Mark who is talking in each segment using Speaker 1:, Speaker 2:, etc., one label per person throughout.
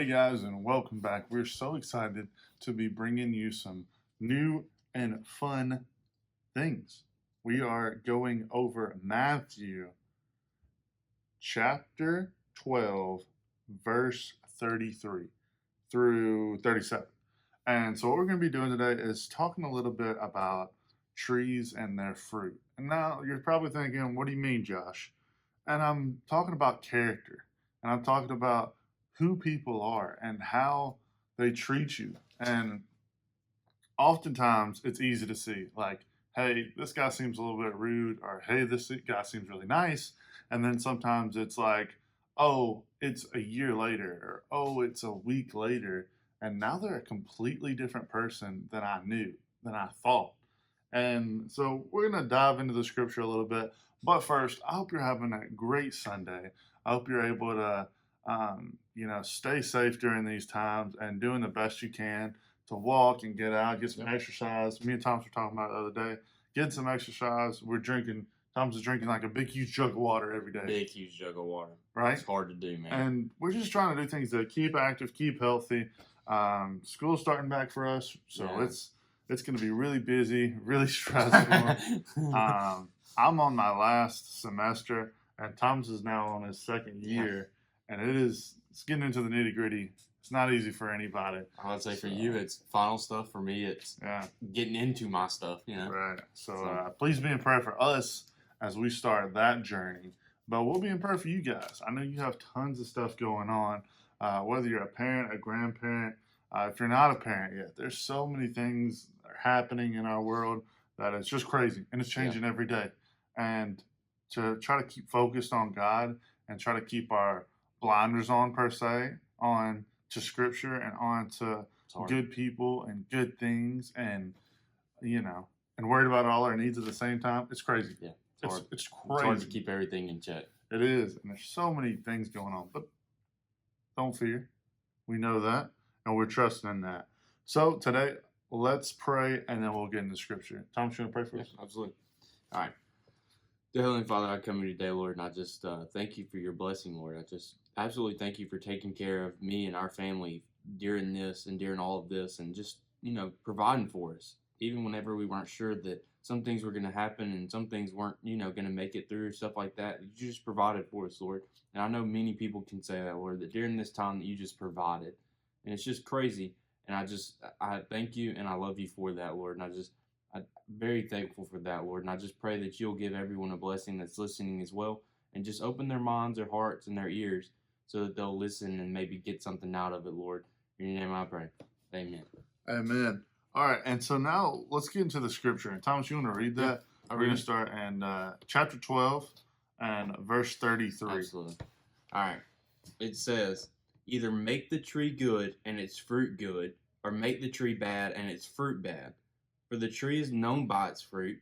Speaker 1: Hey guys, and welcome back. We're so excited to be bringing you some new and fun things. We are going over Matthew chapter 12, verse 33 through 37. And so, what we're going to be doing today is talking a little bit about trees and their fruit. And now you're probably thinking, what do you mean, Josh? And I'm talking about character, and I'm talking about who people are and how they treat you. And oftentimes it's easy to see, like, hey, this guy seems a little bit rude, or hey, this guy seems really nice. And then sometimes it's like, oh, it's a year later, or oh, it's a week later, and now they're a completely different person than I knew, than I thought. And so we're going to dive into the scripture a little bit. But first, I hope you're having a great Sunday. I hope you're able to, stay safe during these times and doing the best you can to walk and get out, get some exercise. Me and Thomas were talking about it the other day. Getting some exercise. Tom's is drinking like a big, huge jug of water every day.
Speaker 2: Big, huge jug of water.
Speaker 1: Right?
Speaker 2: It's hard to do, man.
Speaker 1: And we're just trying to do things that keep active, keep healthy. School's starting back for us, so it's going to be really busy, really stressful. I'm on my last semester, and Tom's is now on his second year, and it's getting into the nitty gritty. It's not easy for anybody.
Speaker 2: I would say for you, it's final stuff. For me, it's getting into my stuff.
Speaker 1: Right. So please be in prayer for us as we start that journey. But we'll be in prayer for you guys. I know you have tons of stuff going on, whether you're a parent, a grandparent. If you're not a parent yet, there's so many things that are happening in our world that it's just crazy, and it's changing every day. And to try to keep focused on God and try to keep our blinders on, per se, on to Scripture and on to good people and good things, and and worried about all our needs at the same time. It's crazy.
Speaker 2: Yeah,
Speaker 1: it's crazy.
Speaker 2: It's hard to keep everything in check.
Speaker 1: It is, and there's so many things going on. But don't fear. We know that, and we're trusting in that. So today, let's pray, and then we'll get into Scripture. Tom, you want to pray for us?
Speaker 2: Absolutely. All right. Dear Heavenly Father, I come to you today, Lord, and I just thank you for your blessing, Lord. I just absolutely thank you for taking care of me and our family during this and during all of this, and just, providing for us. Even whenever we weren't sure that some things were going to happen and some things weren't, going to make it through, stuff like that. You just provided for us, Lord. And I know many people can say that, Lord, that during this time that you just provided. And it's just crazy. And I thank you and I love you for that, Lord. And I'm very thankful for that, Lord. And I just pray that you'll give everyone a blessing that's listening as well. And just open their minds, their hearts, and their ears so that they'll listen and maybe get something out of it, Lord. In your name I pray. Amen.
Speaker 1: Amen. All right, and so now let's get into the Scripture. And Thomas, you want to read that? We're going to start in chapter 12 and verse 33.
Speaker 2: Absolutely. All right. It says, either make the tree good and its fruit good, or make the tree bad and its fruit bad. For the tree is known by its fruit.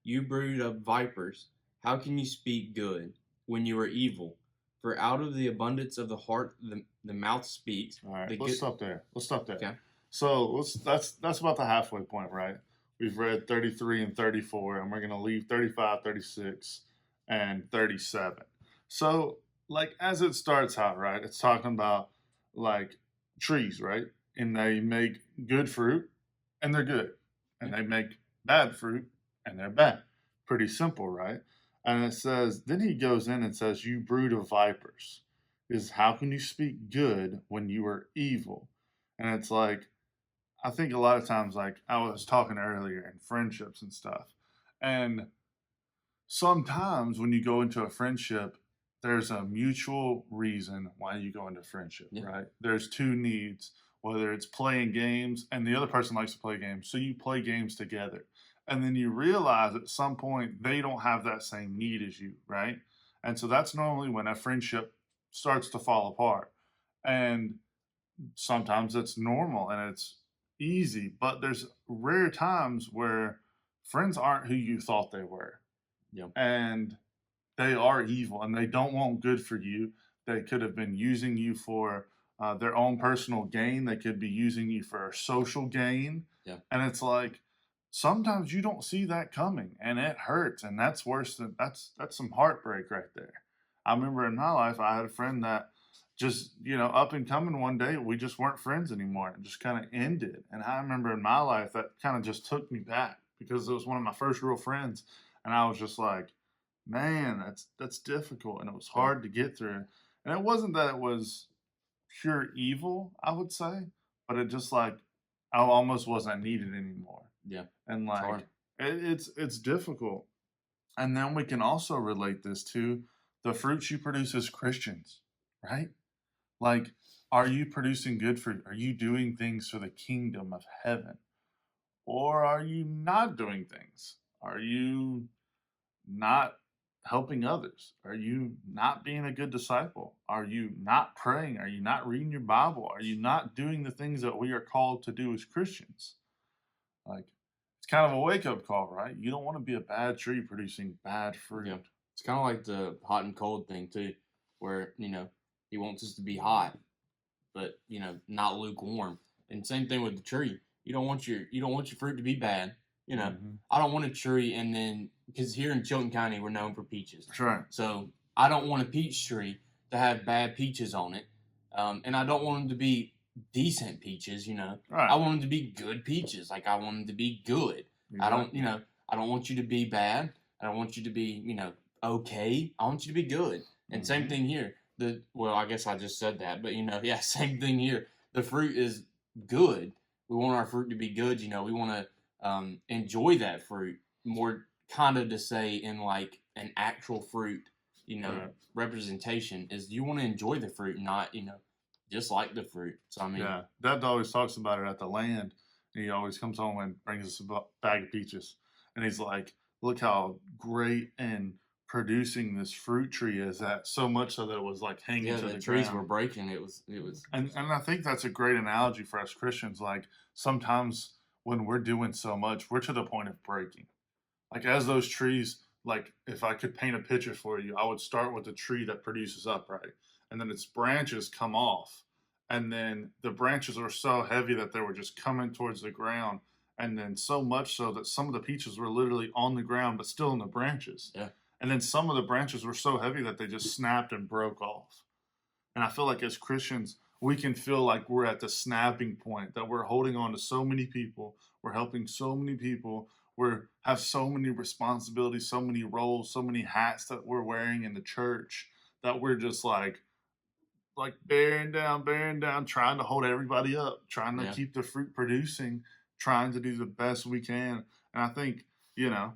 Speaker 2: You brood of vipers, how can you speak good when you are evil? For out of the abundance of the heart, the mouth speaks.
Speaker 1: All right, let's stop there.
Speaker 2: Okay.
Speaker 1: So that's about the halfway point, right? We've read 33 and 34, and we're going to leave 35, 36, and 37. So, like, as it starts out, right, it's talking about, like, trees, right? And they make good fruit, and they're good. And they make bad fruit, and they're bad. Pretty simple, right? And it says, then he goes in and says, you brood of vipers. Is how can you speak good when you are evil? And it's like, I think a lot of times, like I was talking earlier, in friendships and stuff. And sometimes when you go into a friendship, there's a mutual reason why you go into friendship, right? There's two needs, whether it's playing games, and the other person likes to play games, so you play games together. And then you realize at some point they don't have that same need as you, right? And so that's normally when a friendship starts to fall apart. And sometimes it's normal and it's easy, but there's rare times where friends aren't who you thought they were. And they are evil and they don't want good for you. They could have been using you for their own personal gain. They could be using you for social gain. And it's like, sometimes you don't see that coming, and it hurts, and that's worse than that's some heartbreak right there. I remember in my life, I had a friend that just, up and coming one day, we just weren't friends anymore. It just kind of ended. And I remember in my life that kind of just took me back because it was one of my first real friends. And I was just like, man, that's difficult. And it was
Speaker 2: Yeah.
Speaker 1: hard to get through. And it wasn't that it was pure evil, I would say, but it just like I almost wasn't needed anymore.
Speaker 2: Yeah.
Speaker 1: And
Speaker 2: It's
Speaker 1: like
Speaker 2: hard.
Speaker 1: it's difficult. And then we can also relate this to the fruits you produce as Christians, right? Like, are you producing good fruit? Are you doing things for the kingdom of heaven? Or are you not doing things? Are you not helping others? Are you not being a good disciple? Are you not praying? Are you not reading your Bible? Are you not doing the things that we are called to do as Christians? Like, it's kind of a wake up call, right? You don't want to be a bad tree producing bad fruit.
Speaker 2: Yeah. It's kind of like the hot and cold thing too, where he wants us to be hot, but not lukewarm. And same thing with the tree. You don't want your fruit to be bad.
Speaker 1: Mhm.
Speaker 2: I don't want a tree, and then because here in Chilton County we're known for peaches,
Speaker 1: That's right.
Speaker 2: so I don't want a peach tree to have bad peaches on it, and I don't want them to be decent peaches.
Speaker 1: Right.
Speaker 2: I want them to be good peaches. Like I want them to be good. I don't,
Speaker 1: Exactly.
Speaker 2: I don't want you to be bad. I don't want you to be, okay. I want you to be good. And same
Speaker 1: Mhm.
Speaker 2: thing here. Well, I guess I just said that, but yeah, same thing here. The fruit is good. We want our fruit to be good. We want to enjoy that fruit more, kind of to say in like an actual fruit,
Speaker 1: Right.
Speaker 2: representation is you want to enjoy the fruit, not just like the fruit. So I mean,
Speaker 1: Yeah. Dad always talks about it at the land. And he always comes home and brings us a bag of peaches. And he's like, look how great and producing this fruit tree is at so much so that it was like hanging
Speaker 2: yeah,
Speaker 1: to
Speaker 2: the
Speaker 1: the
Speaker 2: trees were
Speaker 1: ground.
Speaker 2: breaking. It was
Speaker 1: And I think that's a great analogy for us Christians. Like sometimes when we're doing so much, we're to the point of breaking. Like as those trees, like if I could paint a picture for you, I would start with a tree that produces upright, and then its branches come off, and then the branches are so heavy that they were just coming towards the ground, and then so much so that some of the peaches were literally on the ground but still in the branches,
Speaker 2: yeah,
Speaker 1: and then some of the branches were so heavy that they just snapped and broke off. And I feel like as Christians, we can feel like we're at the snapping point, that we're holding on to so many people, we're helping so many people, we have so many responsibilities, so many roles, so many hats that we're wearing in the church that we're just like bearing down, trying to hold everybody up, trying to
Speaker 2: yeah.
Speaker 1: keep the fruit producing, trying to do the best we can. And I think, you know,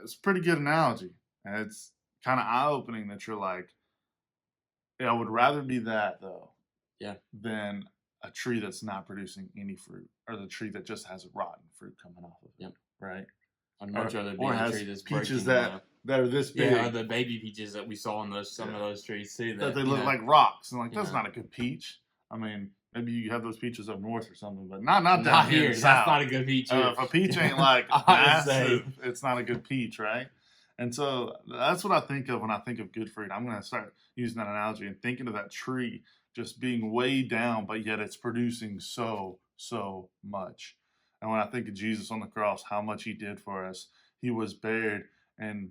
Speaker 1: it's a pretty good analogy. And it's kind of eye opening that you're like, yeah, I would rather be that though
Speaker 2: Yeah.
Speaker 1: than a tree that's not producing any fruit or the tree that just has rotten fruit coming off of it.
Speaker 2: Yep.
Speaker 1: Right.
Speaker 2: I'd much rather be
Speaker 1: Or
Speaker 2: a tree
Speaker 1: has
Speaker 2: that's
Speaker 1: peaches
Speaker 2: breaking,
Speaker 1: that are this
Speaker 2: yeah, or
Speaker 1: big
Speaker 2: the baby peaches that we saw in some of
Speaker 1: yeah,
Speaker 2: those trees too.
Speaker 1: that
Speaker 2: That
Speaker 1: they look like rocks. And like,
Speaker 2: you
Speaker 1: that's
Speaker 2: know,
Speaker 1: not a good peach. I mean, maybe you have those peaches up north or something, but not down
Speaker 2: not
Speaker 1: here in
Speaker 2: here.
Speaker 1: the
Speaker 2: That's
Speaker 1: south.
Speaker 2: not a good peach here.
Speaker 1: If a peach ain't like
Speaker 2: I would say,
Speaker 1: massive, it's not a good peach, right? And so that's what I think of when I think of good fruit. I'm going to start using that analogy and thinking of that tree just being way down, but yet it's producing so much. And when I think of Jesus on the cross, how much he did for us, he was buried and,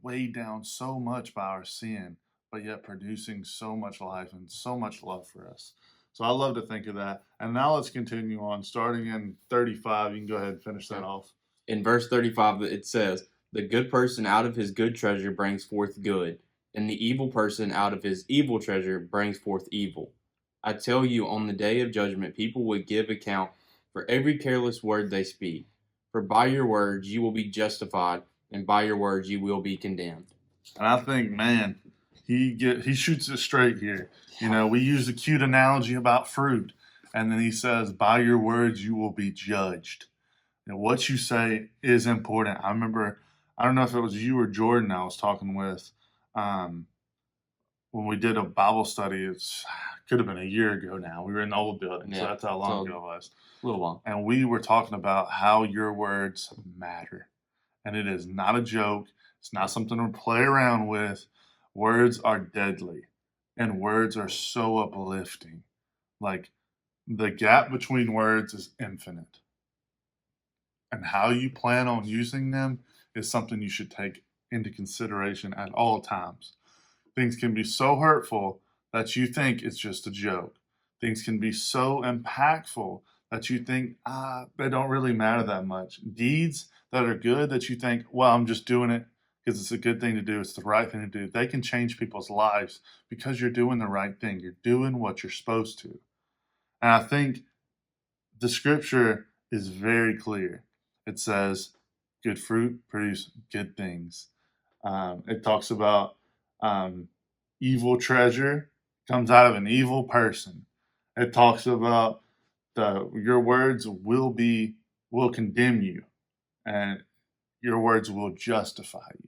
Speaker 1: weighed down so much by our sin, but yet producing so much life and so much love for us. So I love to think of that. And now let's continue on. Starting in 35, you can go ahead and finish that
Speaker 2: okay.
Speaker 1: off.
Speaker 2: In verse 35, it says, "The good person out of his good treasure brings forth good, and the evil person out of his evil treasure brings forth evil. I tell you, on the day of judgment, people will give account for every careless word they speak. For by your words you will be justified, and by your words you will be condemned."
Speaker 1: And I think, man, he shoots it straight here.
Speaker 2: Yeah.
Speaker 1: We use a cute analogy about fruit, and then he says, "By your words you will be judged." And what you say is important. I remember, I don't know if it was you or Jordan I was talking with, um, when we did a Bible study. It's could have been a year ago now. We were in the old building, so
Speaker 2: Yeah.
Speaker 1: that's how long ago it was.
Speaker 2: A little while.
Speaker 1: And we were talking about how your words matter. And it is not a joke. It's not something to play around with. Words are deadly, and words are so uplifting. Like the gap between words is infinite, and how you plan on using them is something you should take into consideration at all times. Things can be so hurtful that you think it's just a joke. Things can be so impactful that you think, they don't really matter that much. Deeds that are good that you think, well, I'm just doing it because it's a good thing to do. It's the right thing to do. They can change people's lives because you're doing the right thing. You're doing what you're supposed to. And I think the scripture is very clear. It says, good fruit produce good things. It talks about evil treasure comes out of an evil person. It talks about your words will condemn you, and your words will justify you.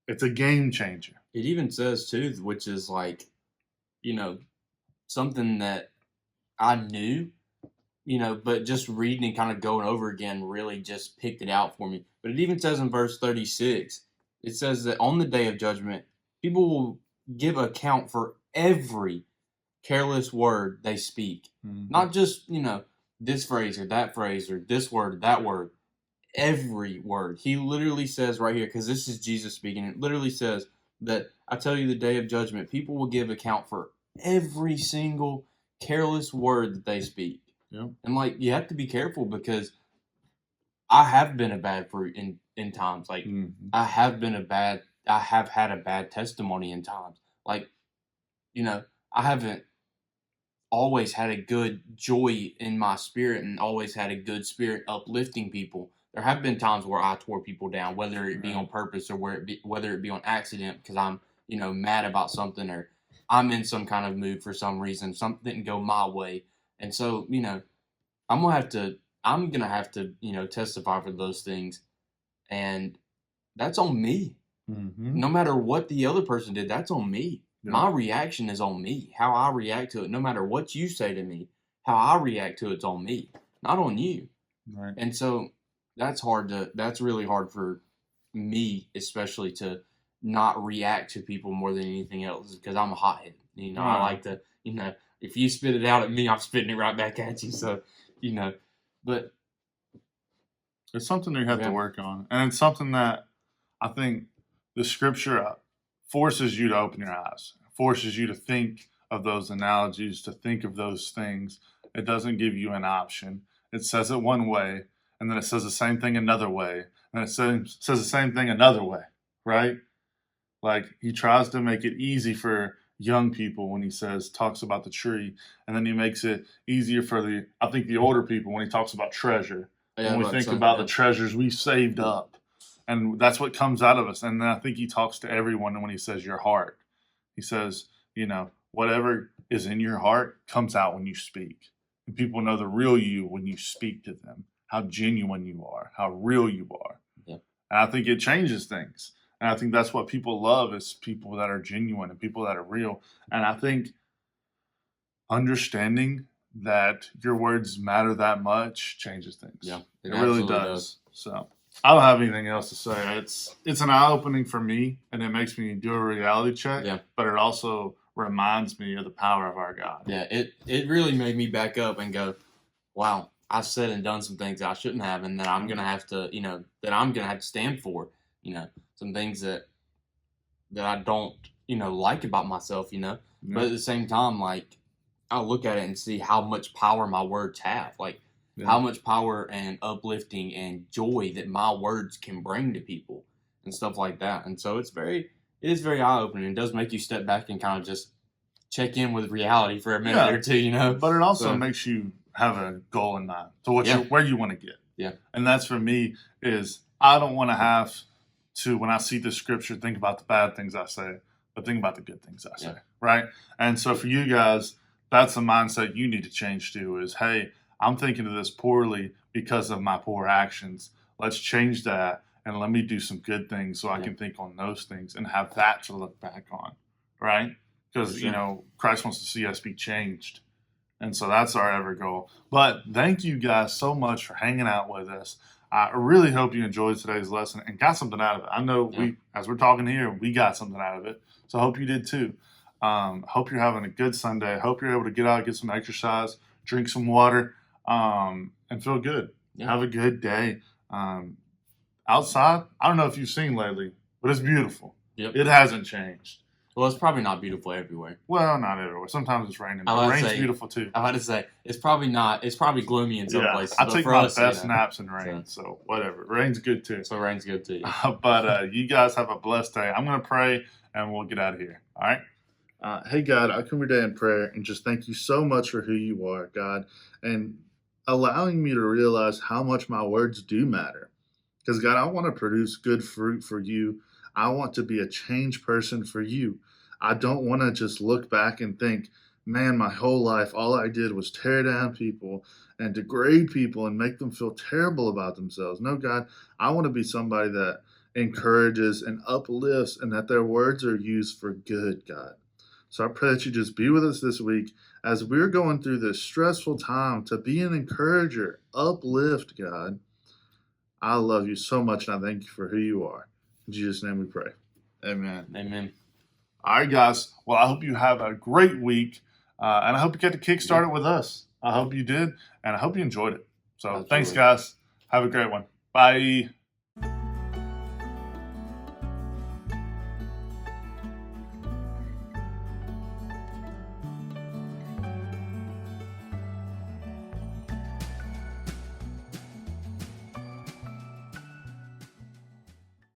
Speaker 1: It's a game changer.
Speaker 2: It even says too, which is like, you know, something that I knew, but just reading and kind of going over again really just picked it out for me. But it even says in verse 36, it says that on the day of judgment, people will give account for every careless word they speak.
Speaker 1: Mm-hmm.
Speaker 2: Not just, this phrase or this word or that word. Every word. He literally says right here, because this is Jesus speaking, it literally says that I tell you the day of judgment, people will give account for every single careless word that they speak.
Speaker 1: Yeah.
Speaker 2: And like, you have to be careful because I have been a bad fruit in times. Like, I have had a bad testimony in times. Like, I haven't always had a good joy in my spirit and always had a good spirit uplifting people. There have been times where I tore people down, whether it be on purpose or whether it be on accident because I'm, mad about something or I'm in some kind of mood for some reason. Something didn't go my way. And so, I'm gonna have to, testify for those things. And that's on me.
Speaker 1: Mm-hmm.
Speaker 2: No matter what the other person did, that's on me. Yeah. My reaction is on me. How I react to it, no matter what you say to me, how I react to it's on me, not on you.
Speaker 1: Right.
Speaker 2: And so that's really hard for me, especially to not react to people more than anything else because I'm a hothead. I like to, if you spit it out at me, I'm spitting it right back at you. So, but
Speaker 1: it's something you have to work on. And it's something that I think the scripture forces you to open your eyes, forces you to think of those analogies, to think of those things. It doesn't give you an option. It says it one way, and then it says the same thing another way, and it says the same thing another way, right? Like he tries to make it easy for young people when he talks about the tree, and then he makes it easier for the older people when he talks about treasure. When we think about the treasures we saved up. And that's what comes out of us. And then I think he talks to everyone when he says your heart. He says, whatever is in your heart comes out when you speak. And people know the real you when you speak to them, how genuine you are, how real you are.
Speaker 2: Yeah.
Speaker 1: And I think it changes things. And I think that's what people love is people that are genuine and people that are real. And I think understanding that your words matter that much changes things.
Speaker 2: Yeah,
Speaker 1: it really does. So I don't have anything else to say. It's an eye opening for me, and it makes me do a reality check.
Speaker 2: Yeah.
Speaker 1: But it also reminds me of the power of our God.
Speaker 2: Yeah, it really made me back up and go, wow, I've said and done some things I shouldn't have, and that I'm gonna have to, that I'm gonna have to stand for. Some things that I don't, like about myself.
Speaker 1: Yeah.
Speaker 2: But at the same time, like, I'll look at it and see how much power my words have. Like, how much power and uplifting and joy that my words can bring to people and stuff like that. And so it is very eye-opening. It does make you step back and kind of just check in with reality for a minute or two,
Speaker 1: But it also makes you have a goal in mind to where you want to get.
Speaker 2: Yeah.
Speaker 1: And that's for me is I don't want to have to, when I see the scripture, think about the bad things I say, but think about the good things I say, right? And so for you guys, that's the mindset you need to change to is, hey, I'm thinking of this poorly because of my poor actions. Let's change that and let me do some good things so I can think on those things and have that to look back on, right? Because, Christ wants to see us be changed. And so that's our ever goal. But thank you guys so much for hanging out with us. I really hope you enjoyed today's lesson and got something out of it. I know as we're talking here, we got something out of it. So I hope you did too. Hope you're having a good Sunday. Hope you're able to get out, get some exercise, drink some water, and feel good. Yeah. Have a good day. Outside, I don't know if you've seen lately, but it's beautiful.
Speaker 2: Yep.
Speaker 1: It hasn't changed.
Speaker 2: Well, it's probably not beautiful everywhere.
Speaker 1: Well, not everywhere. Sometimes it's raining.
Speaker 2: I
Speaker 1: But
Speaker 2: was
Speaker 1: rain's
Speaker 2: about to say-
Speaker 1: beautiful too.
Speaker 2: I'm about to say it's probably not. It's probably gloomy in some
Speaker 1: Yeah,
Speaker 2: places.
Speaker 1: I
Speaker 2: but
Speaker 1: take
Speaker 2: for
Speaker 1: my
Speaker 2: us,
Speaker 1: best naps in rain, so whatever. Rain's good too.
Speaker 2: So rain's good too.
Speaker 1: But you guys have a blessed day. I'm going to pray and we'll get out of here. All right? Hey, God, I come today in prayer and just thank you so much for who you are, God, and allowing me to realize how much my words do matter. Because, God, I want to produce good fruit for you. I want to be a changed person for you. I don't want to just look back and think, man, my whole life, all I did was tear down people and degrade people and make them feel terrible about themselves. No, God, I want to be somebody that encourages and uplifts and that their words are used for good, God. So I pray that you just be with us this week as we're going through this stressful time to be an encourager, uplift, God. I love you so much, and I thank you for who you are. In Jesus' name we pray. Amen.
Speaker 2: Amen.
Speaker 1: All right, guys. Well, I hope you have a great week, and I hope you get to kickstart it with us. I hope you did, and I hope you enjoyed it. So thanks,
Speaker 2: Absolutely.
Speaker 1: guys. Have a great one. Bye.